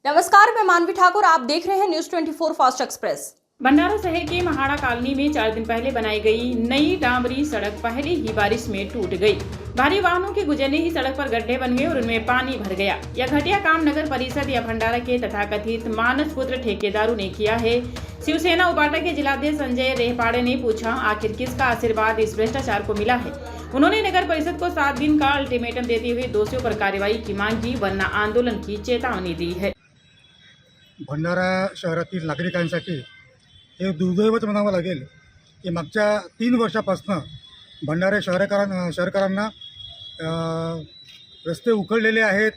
नमस्कार, मैं मानवी ठाकुर। आप देख रहे हैं न्यूज 24 फास्ट एक्सप्रेस। भंडारा शहर के महाड़ा कॉलोनी में 4 दिन पहले बनाई गई नई डामरी सड़क पहले ही बारिश में टूट गई। भारी वाहनों के गुजरने ही सड़क पर गड्ढे बन गए और उनमें पानी भर गया। यह घटिया काम नगर परिषद या भंडारा के तथाकथित मानस पुत्र ठेकेदारों ने किया है। शिवसेना उपाटा के जिलाध्यक्ष संजय रेहपाड़े ने पूछा, आखिर किसका आशीर्वाद इस भ्रष्टाचार को मिला है। उन्होंने नगर परिषद को 7 दिन का अल्टीमेटम देते हुए दोषियों पर कार्रवाई की मांग की, वरना आंदोलन की चेतावनी दी है। भंडारा शहरातील नागरिकांसाठी हे दुर्दैवच म्हणावं लागेल की मागच्या 3 वर्षापासून भंडारा शहरकरांना रस्ते उखडलेले आहेत,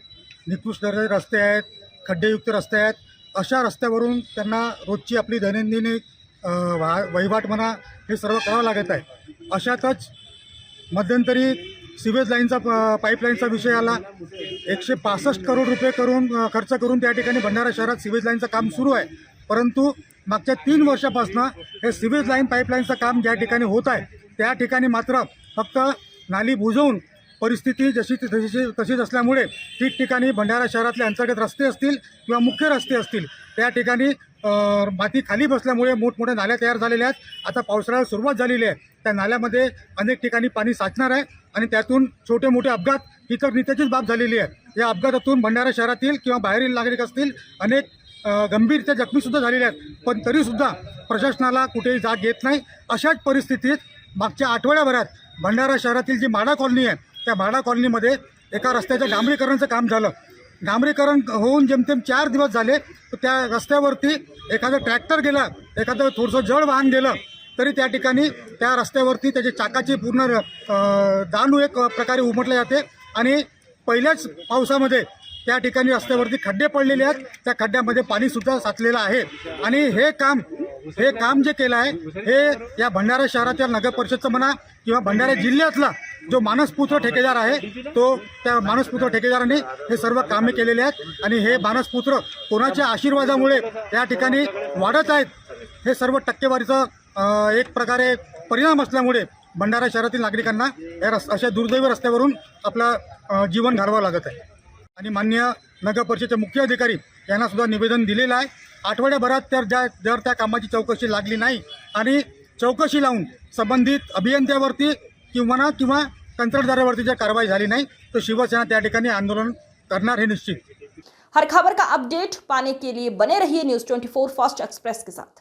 निकृष्ट दर्जाचे रस्ते आहेत, खड्डेयुक्त रस्ते आहेत। अशा रस्त्यावरून त्यांना रोजची आपली दैनंदिन वहिवाट म्हणा हे सर्व करावं लागत आहे। अशातच मध्यंतरी सिवेज लाईनचा पाईपलाईनचा विषय आला। 165 करोड रुपये खर्च करून त्या ठिकाणी भंडारा शहरात सिवेज लाईनचं काम सुरू आहे। परंतु मागच्या 3 वर्षापासून हे सिवेज लाईन पाईपलाईनचं काम ज्या ठिकाणी होत आहे त्या ठिकाणी मात्र फक्त नाली बुजवून परिस्थिती तशीच असल्यामुळे ठिकठिकाणी भंडारा शहरातले अंतर्गत रस्ते असतील किंवा मुख्य रस्ते असतील त्या ठिकाणी माती खाली बसल्यामुळे मोठमोठ्या नाल्या तयार झालेल्या आहेत। आता पावसाळ्याला सुरुवात झालेली आहे, त्या नाल्यामध्ये अनेक ठिकाणी पाणी साचणार आहे आणि त्यातून छोटे मोठे अपघात ही तर नित्याचीच बाब झालेली आहे। या अपघातातून भंडारा शहरातील किंवा बाहेरील नागरिक असतील अनेक गंभीररित्या जखमीसुद्धा झालेले आहेत, पण तरीसुद्धा प्रशासनाला कुठेही जाग येत नाही। अशाच परिस्थितीत मागच्या आठवड्याभरात भंडारा शहरातील जी माडा कॉलनी आहे त्या माडा कॉलनीमध्ये एका रस्त्याचं डांबरीकरणाचं काम झालं। डांबरीकरण होऊन जेमतेम 4 दिवस झाले, तर त्या रस्त्यावरती एखादं ट्रॅक्टर गेलं, एखादं थोडंसं जड वाहन गेलं तरी त्या ठिकाणी त्या रस्त्यावरती त्याची चाकाची पूर्ण दाणू एक प्रकारे उमटले जाते आणि पहिल्याच पावसामध्ये त्या ठिकाणी रस्त्यावरती खड्डे पडलेले आहेत, त्या खड्ड्यामध्ये पाणीसुद्धा साचलेलं आहे। आणि हे काम जे केलं आहे हे या भंडारा शहराच्या नगर परिषदचं म्हणा किंवा भंडारा जिल्ह्यातला जो मानसपुत्र ठेकेदार आहे तो त्या मानसपुत्र ठेकेदाराने हे सर्व कामे केलेले आहेत आणि हे मानसपुत्र कोणाच्या आशीर्वादामुळे या ठिकाणी वाढत आहेत हे सर्व टक्केवारीचा एक प्रकारे परिणाम असल्यामुळे भंडारा शहरातील नागरिकांना या अशा दुर्दैवी रस्त्यावरून आपला जीवन घालवावं लागत आहे। आणि माननीय नगर परिषदेचे मुख्य अधिकारी यांना सुद्धा निवेदन दिलेलं आहे। आठवड्याभरात जर त्या कामाची चौकशी लागली नाही आणि चौकशी लावून संबंधित अभियंत्यावरती किंवा कंत्राटदारावरती जर कारवाई झाली नाही तो शिवसेना त्या ठिकाणी आंदोलन करणार हे निश्चित। हर खबर का अपडेट पाने के लिए बने रहिए न्यूज 24 फास्ट एक्सप्रेस के साथ।